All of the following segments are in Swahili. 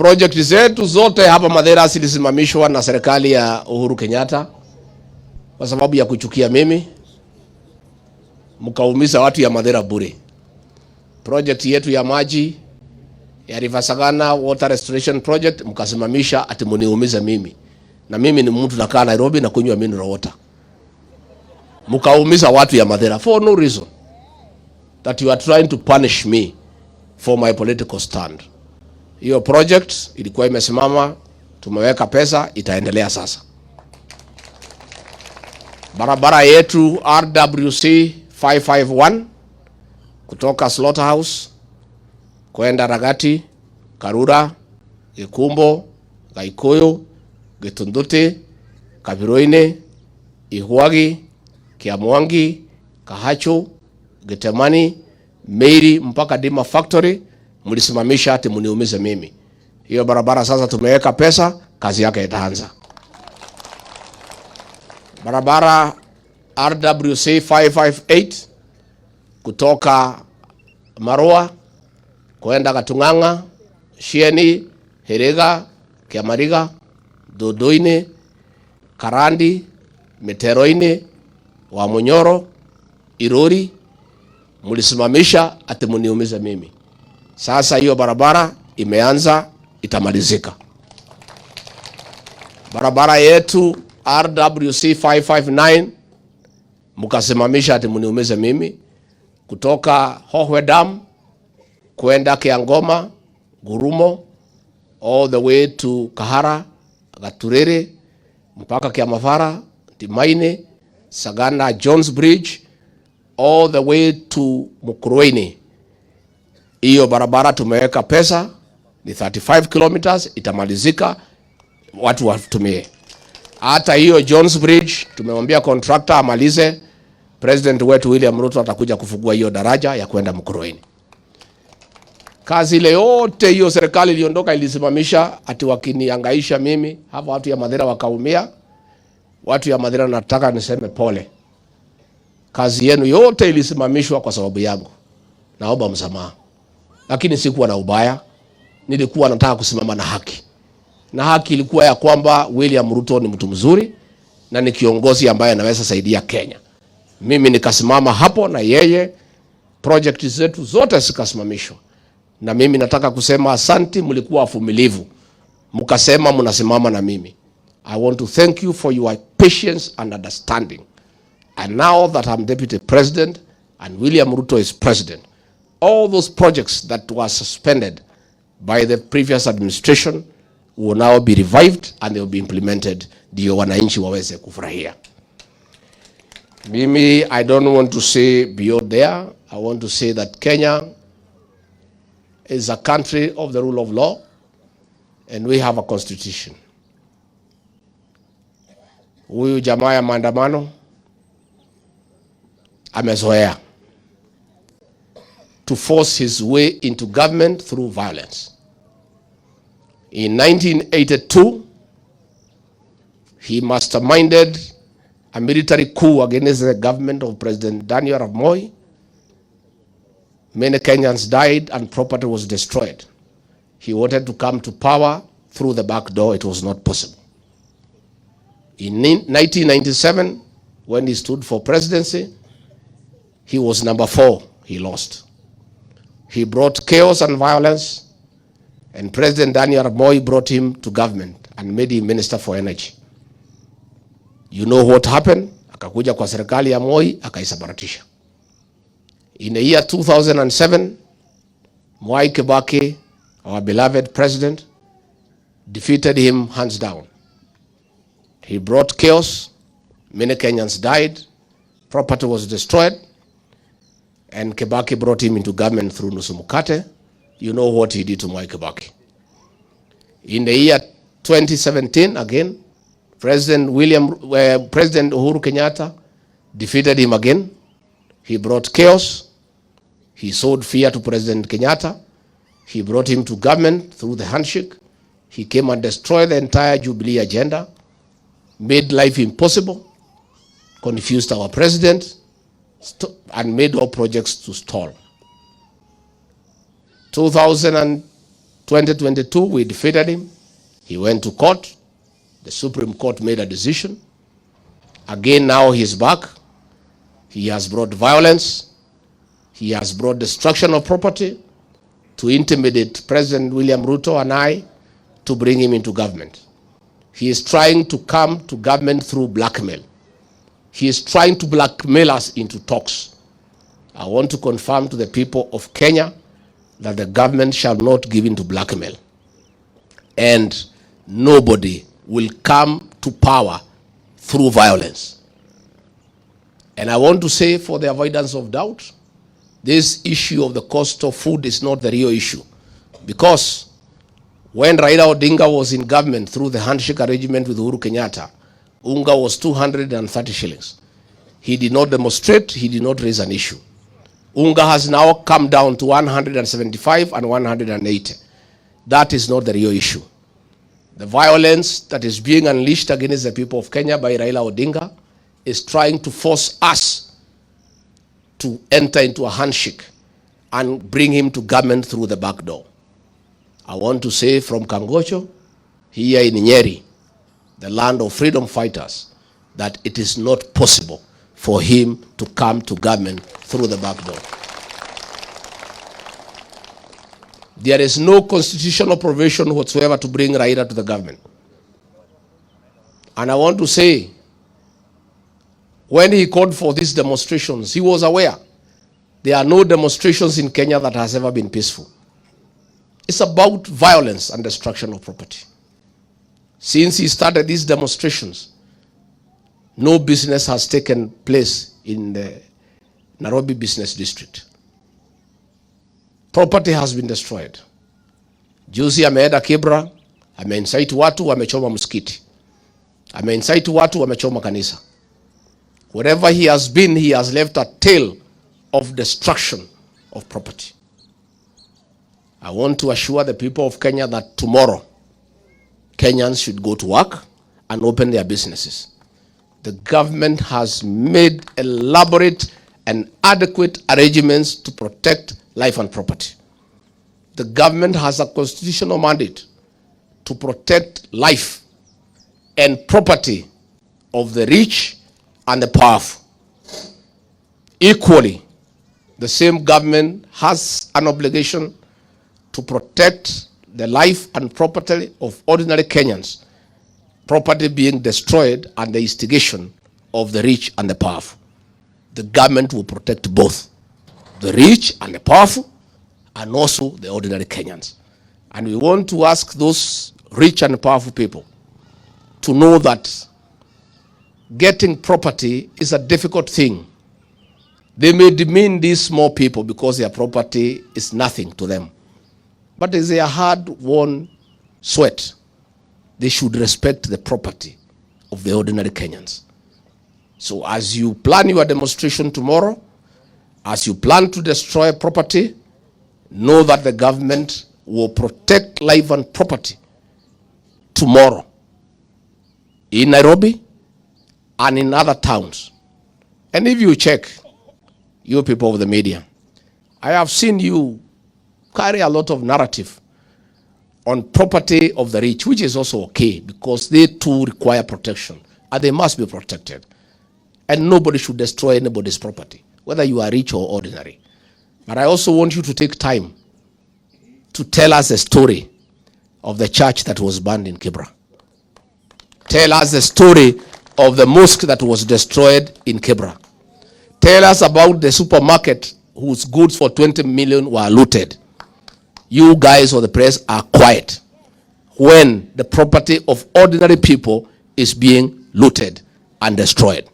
Project zetu zote hapa Madera zilisimamishwa na serikali ya Uhuru Kenyatta kwa sababu ya kuchukia mimi, mkaumiza watu ya Madera bure. Project yetu ya maji ya Rivasagana Water Restoration Project mkasimamisha ati muniumiza mimi. Na mimi ni mtu nakaa Nairobi na kunywa mineral water. Mkaumiza watu ya Madera for no reason. That you are trying to punish me for my political stand. Hiyo project ilikuwa imesimama, tumeweka pesa, itaendelea sasa. Barabara yetu RWC 551 kutoka Slaughterhouse kwenda Ragati, Karura, Gikumbo, Gaikoyo, Gitunduti, Kabiroine, Ihuagi, Kiamwangi, Kahacho, Getemani, Meiri mpaka Dima Factory. Mlisimamisha ati muniumize mimi. Hiyo barabara sasa tumeweka pesa, kazi yake itaanza. Barabara RWC 558 kutoka Marua kwenda Gatunganga, Shieni, Herega, Kiamariga, Dodoine, Karandi, Meteroine, Wamunyoro, Irori. Mlisimamisha ati muniumize mimi. Sasa hiyo barabara imeanza, itamalizika. Barabara yetu RWC 559 mkasimamisha ati muniumize mimi kutoka Hohwe Dam kwenda Kiangoma, Gurumo, all the way to Kahara, Gaturere, mpaka Kiamafara, Timaine, Sagana, Jones Bridge, all the way to Mukurweini. Hiyo barabara tumeweka pesa, ni 35 kilometers, itamalizika, watu watumie. Hata hiyo Jones Bridge tumemwambia contractor amalize. President wetu William RUTO atakuja kufungua hiyo daraja ya kwenda Mukurweini. Kazi ile yote hiyo serikali iliondoka ilisimamisha ati wakiniangaisha mimi, hapa watu ya Madera wakaumia. Watu ya Madera nataka niseme pole. Kazi yenu yote ilisimamishwa kwa sababu yangu. Naomba msamaha. Lakini sikuwa na ubaya, nilikuwa nataka kusimama na haki. Na haki ilikuwa ya kwamba William RUTO ni mtu mzuri na ni kiongozi ambaye anaweza saidia Kenya. Mimi nikasimama hapo na yeye, project zetu zote zikasimamishwa. Na mimi nataka kusema asante, mlikuwa wavumilivu. Mkasema mnasimama na mimi. I want to thank you for your patience and understanding. And now that I'm Deputy President and William RUTO is President, all those projects that were suspended by the previous administration will now be revived and they will be implemented ndio wananchi waweze kufurahia. Mimi, I don't want to say beyond there. I want to say that Kenya is a country of the rule of law and we have a constitution. Huyu jamaa ya maandamano amezoea to force his way into government through violence. In 1982, he masterminded a military coup against the government of President Daniel Arap Moi. Many Kenyans died and property was destroyed. He wanted to come to power through the back door. It was not possible. In 1997, when he stood for presidency, he was number 4. He lost. He brought chaos and violence, and President Daniel Arap Moi brought him to government and made him Minister for Energy. You know what happened? Akakuja kwa serikali ya Moi, akaisabaratisha. In the year 2007, Mwai Kibaki, our beloved president, defeated him hands down. He brought chaos, many Kenyans died, property was destroyed, and Kibaki brought him into government through Nusu Mukate. You know what he did to Mwai Kibaki. In the year 2017, again, President Uhuru Kenyatta defeated him again. He brought chaos. He sowed fear to President Kenyatta. He brought him to government through the handshake. He came and destroyed the entire Jubilee agenda, made life impossible, confused our president, and made all projects to stall. 2000 and 2022, we defeated him. He went to court. The Supreme Court made a decision. Again, now he's back. He has brought violence. He has brought destruction of property to intimidate President William Ruto and I to bring him into government. He is trying to come to government through blackmail. He is trying to blackmail us into talks. I want to confirm to the people of Kenya that the government shall not give in to blackmail. And nobody will come to power through violence. And I want to say, for the avoidance of doubt, this issue of the cost of food is not the real issue. Because when Raila ODINGA was in government through the handshake arrangement with Uhuru Kenyatta, unga was 230 shillings. He did not demonstrate, he did not raise an issue. Unga has now come down to 175 and 180. That is not the real issue. The violence that is being unleashed against the people of Kenya by Raila ODINGA is trying to force us to enter into a handshake and bring him to government through the back door. I want to say from Kangocho, here in Nyeri, the land of freedom fighters, that it is not possible for him to come to government through the back door. There is no constitutional provision whatsoever to bring Raila to the government. And I want to say, when he called for these demonstrations, he was aware there are no demonstrations in Kenya that has ever been peaceful. It's about violence and destruction of property. Since he started these demonstrations, no business has taken place in the Nairobi Business District. Property has been destroyed. Juzi ameenda Kibra, ameincite watu wamechoma msikiti. Ameincite watu wamechoma kanisa. Wherever he has been, he has left a tale of destruction of property. I want to assure the people of Kenya that tomorrow, Kenyans should go to work and open their businesses. The government has made elaborate and adequate arrangements to protect life and property. The government has a constitutional mandate to protect life and property of the rich and the powerful. Equally, the same government has an obligation to protect the life and property of ordinary Kenyans, property being destroyed at the instigation of the rich and the powerful. The government will protect both the rich and the powerful, and also the ordinary Kenyans. And we want to ask those rich and powerful people to know that getting property is a difficult thing. They may demean these small people because their property is nothing to them. But it's a hard-won sweat. They should respect the property of the ordinary Kenyans. So as you plan your demonstration tomorrow, as you plan to destroy property, know that the government will protect life and property tomorrow in Nairobi and in other towns. And if you check, you people of the media, I have seen you carry a lot of narrative on property of the rich, which is also okay because they too require protection and they must be protected. And nobody should destroy anybody's property, whether you are rich or ordinary. But I also want you to take time to tell us the story of the church that was burned in Kibra. Tell us the story of the mosque that was destroyed in Kibra. Tell us about the supermarket whose goods for 20 million were looted. You guys or the press are quiet when the property of ordinary people is being looted and destroyed.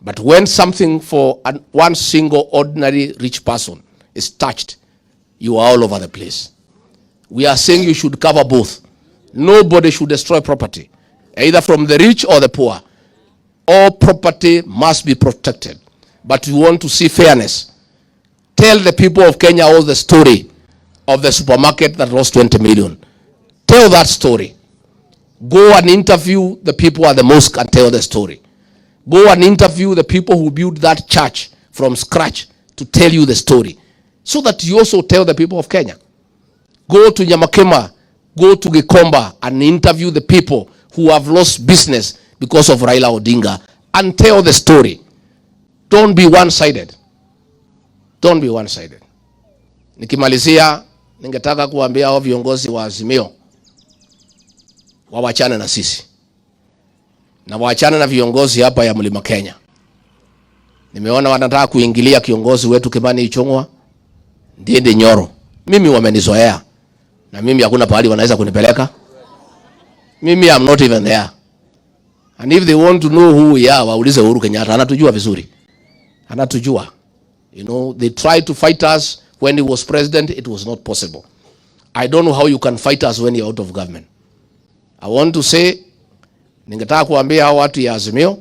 But when something for one single ordinary rich person is touched, you are all over the place. We are saying you should cover both. Nobody should destroy property, either from the rich or the poor. All property must be protected. But we want to see fairness. Tell the people of Kenya all the story of the supermarket that lost 20 million. Tell that story. Go and interview the people at the mosque and tell the story. Go and interview the people who built that church from scratch to tell you the story, so that you also tell the people of Kenya. Go to Nyamakema, go to Gikomba and interview the people who have lost business because of Raila ODINGA and tell the story. Don't be one-sided. Don't be one-sided. Nikimalizia, ningetaka kuambia hao viongozi wa Azimio wawachane na sisi. Na wawachane na viongozi hapa ya Mlima Kenya. Nimeona wanataka kuingilia kiongozi wetu Kimani Ichung'wa, Ndindi Nyoro. Mimi wamenizoea. Na mimi hakuna pahali wanaweza kunipeleka. Mimi I'm not even there. And if they want to know who we are, waulize Uhuru Kenyatta. Anatujua vizuri. Anatujua. You know, they tried to fight us when he was president. It was not possible. I don't know how you can fight us when you're out of government. I want to say, ningetaka kuambia hao watu ya Azimio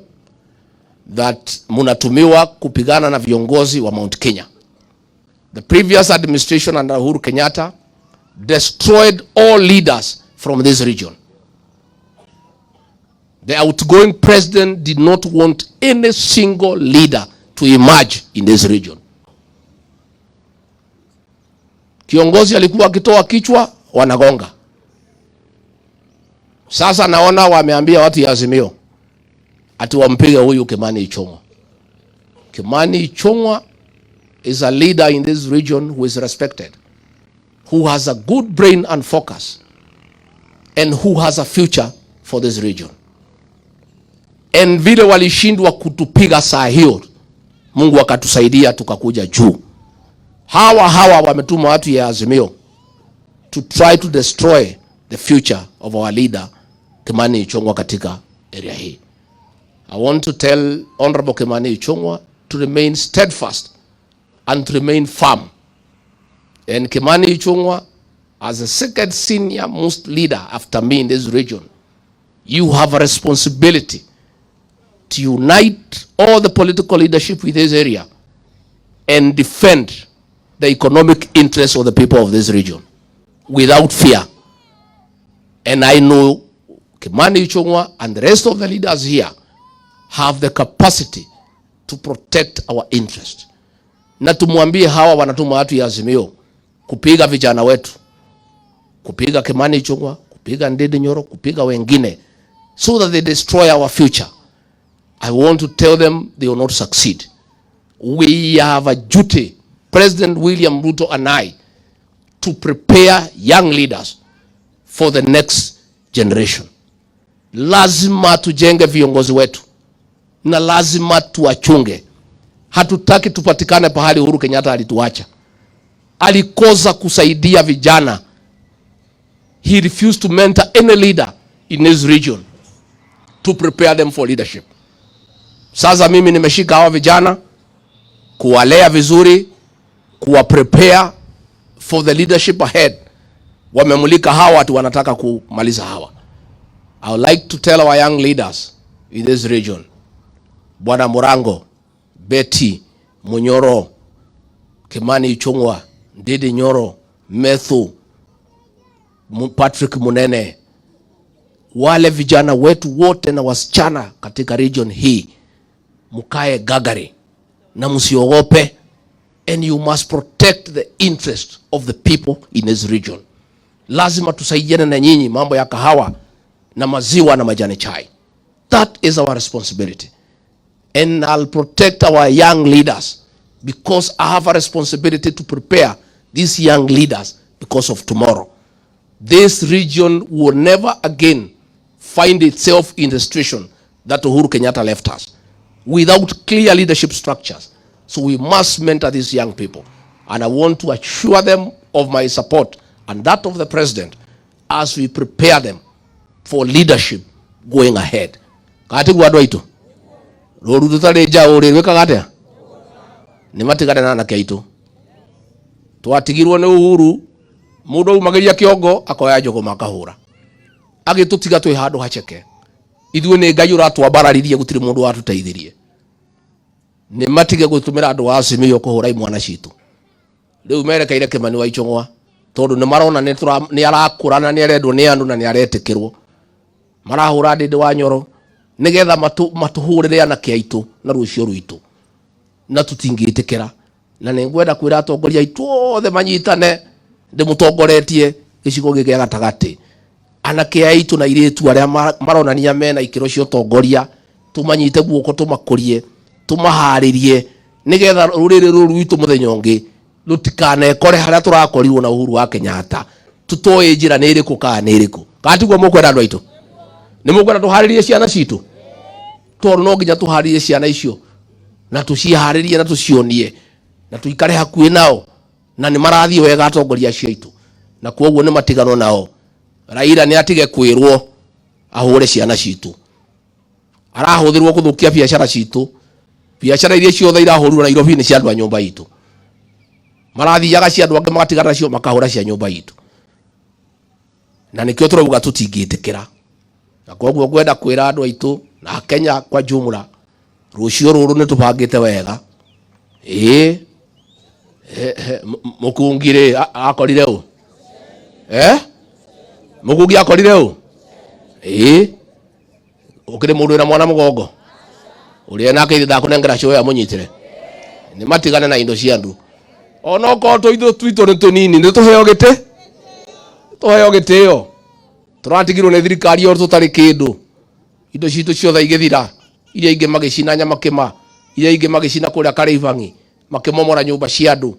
that munatumiwa kupigana na viongozi wa Mount Kenya. The previous administration under Uhuru Kenyatta destroyed all leaders from this region. The outgoing president did not want any single leader to emerge in this region. Kiongozi alikuwa akitoa kichwa wanagonga. Sasa naona wameambia watu ya Azimio ati wampige huyu Kimani Ichung'wa. Kimani Ichung'wa is a leader in this region who is respected, who has a good brain and focus, and who has a future for this region. And vile walishindwa kutupiga saa hiyo, Mungu akatusaidia tukakuja juu. Hawa wametuma watu ya Azimio to try to destroy the future of our leader Kimani Ichung'wa katika area hii. I want to tell Honorable Kimani Ichung'wa to remain steadfast and to remain firm. And Kimani Ichung'wa, as the second senior most leader after me in this region, you have a responsibility to unite all the political leadership with this area and defend the economic interests of the people of this region without fear. And I know Kimani Ichung'wa and the rest of the leaders here have the capacity to protect our interest. Na tumwambie hawa wanatuma watu ya Azimio kupiga vijana wetu, kupiga Kimani Ichung'wa, kupiga Ndindi Nyoro, kupiga wengine, so that they destroy our future. I want to tell them they will not succeed. We have a duty, President William RUTO and I, to prepare young leaders for the next generation. Lazima tujenge viongozi wetu na lazima tuwachunge. Hatutaki tupatikane pahali Uhuru Kenyatta alituacha. Alikosa kusaidia vijana. He refused to mentor any leader in his region to prepare them for leadership. Sasa mimi nimeshika hawa vijana kuwalea vizuri, kuwa prepare for the leadership ahead. Wamemulika hawa watu wanataka kumaliza hawa. I would like to tell our young leaders in this region, Bwana Murango, Betty, Munyoro, Kimani Ichung'wa, Ndindi Nyoro, Methu, Patrick Munene, wale vijana wetu wote na wasichana katika region hii, mukae gagari na musiogope, and you must protect the interest of the people in this region. Lazima tusaidiane na nyinyi mambo ya kahawa na maziwa na majani chai. That is our responsibility. And I'll protect our young leaders because I have a responsibility to prepare these young leaders because of tomorrow. This region will never again find itself in the situation that Uhuru Kenyatta left us without clear leadership structures. So we must mentor these young people. And I want to assure them of my support and that of the president as we prepare them for leadership going ahead. Kati guadwa ito. Roru tutale jaore weka gatea. Ni matigane na nake ito. Twatigirwo ni Uhuru mudo umageria kiongo akoya jogo makahura. Agitutiga twi handu hacheke. Ithuĩ nĩ Ngai ũratwambararirie gũtirĩ mũndũ watũteithirie. Nĩ matige gũtũmĩra andũ a Azimio kũhũra imwana citũ. Rĩu merekeire Kimani wa Ichung'wa tondũ nĩ marona nĩ arakũra na nĩ arendwo nĩ andũ na nĩ aretĩkĩrwo. Marahũra Ndindi wa Nyoro nĩgetha matũhũrĩre anake aitũ na rũciũ rwitũ. Na tũtingĩtĩkĩra. Na nĩ ngwenda kwĩra atongoria aitũ othe manyitane ndimutongoretie gicigo giki gya gatagati anake aitu na iritu aria maronania mena ikiro cio tongoria tumanyite guoko tumakurie tumaharirie nigetha ruriri ruru rwitu muthenya ungi rutikanekore haria turakorirwo na Uhuru wa Kenyatta tutoe njira ni iriku kana ni iriku katiguo mukwenda andu aitu ni mukwenda tuharirie ciana citu tondu no nginya tuharirie ciana icio na tuciharirie na tucionie na tuikare hakuhi nao na ni marathie wega atongoria ciaitu na koguo ni matigano nao. Raila ni atige kwirwo ahure ciana citu arahuthirwo kuthukia biashara citu biashara iria ciothe irahurwo Nairobi ni cia andu a nyumba itu marathiaga cia andu angi magatigana cio makahura cia nyumba itu na nikio turauga tutingitikira na koguo ngwenda kwira andu aitu na Kenya kwa jumla rucio ruru ni tubangite wega mukungire akorire u mugungi akorire u ukire mundu na mwana mugongo uri nake itha kunengera cio ya munyitire ni matigane na indo cia andu ona ko to ithu twitu ni tunini ni tuheo gitio turatigirwo ni thirikari yo tutari kindu indo citu ciothe igithira iria ingi magicina nyama kima iria ingi magicina kuria Karibangi makimomora nyumba cia andu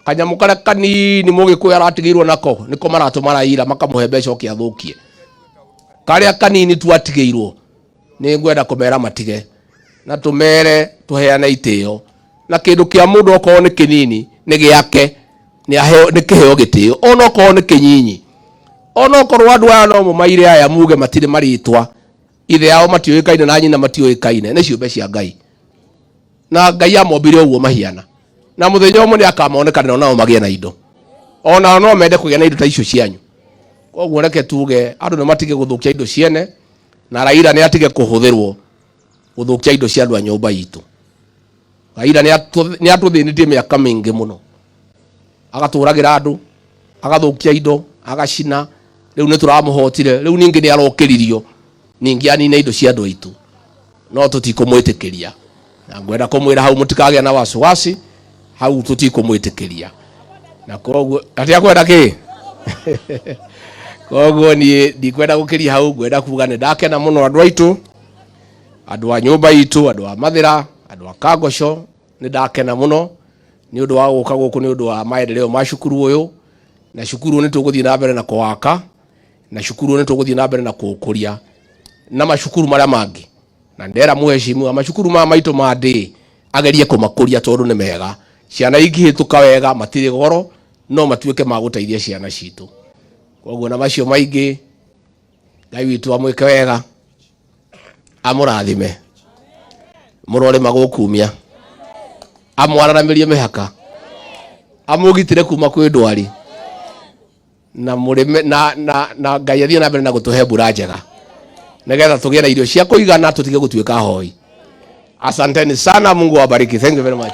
kanyamu karia kanini mugikuya aratigirwo nako niko maratuma Raila makamuhe mbeca okiathukie karia kanini tu atigirwo ni ngwenda kumera matige na tumere tuheane itio na kindu kia mundu okorwo ni kinini ni giake ni kiheo gitio ona okorwo ni kinyinyi ona okorwo andu aya no mumaire aya muge matire maritwa ithe yao matioikaine na nyina matioikaine ni ciumbe cia Ngai na Ngai amombire uguo mahiana na muthenya umwe ni akamonekana nao magie na indo ona no mende kugia na indo ta icio cianyu koguo reke tuge andu ni matige guthukia indo ciene na Raila ni atige kuhuthirwo guthukia indo cia andu a nyumba itu. Raila ni atuthinitie miaka mingi muno agaturagira andu agathukia indo agacina riu ni turamuhotire riu ningi ni arokiririo ningi anine indo cia andu aitu no tutikumwitikiria na ngwenda kumwira hau mutikagea na wasiwasi hau tutikumwitikiria na koguo atia kwenda ki koguo ni ndikwenda gukiria hau ngwenda kuga ni ndakena muno andu aitu andu a nyumba itu andu a Mathira andu a Kagosho ni ndakena muno ni undu wa guka guku ni undu wa maendeleo ma cukuru uyu na cukuru ni tuguthie na mbere na kuwaka na cukuru ni tuguthie na mbere na kuukuria na macukuru maria mangi na ndera muheshimu amacukuru ma maitu mandi agerie kumakuria tondu ni mega ciana ingihituka wega matire goro no matuike maguteithia ciana citu koguo na macio maingi Ngai witu amwike wega amurathime murore magukumia amwararamirie mihaka amugitire kuma kwi ndwari na murime na Ngai athie na mbere na gutuhe mbura njega nigetha tugie na irio cia kuigana tutige gutuika hoi. Asanteni sana, Mungu awabariki. Thank you very much.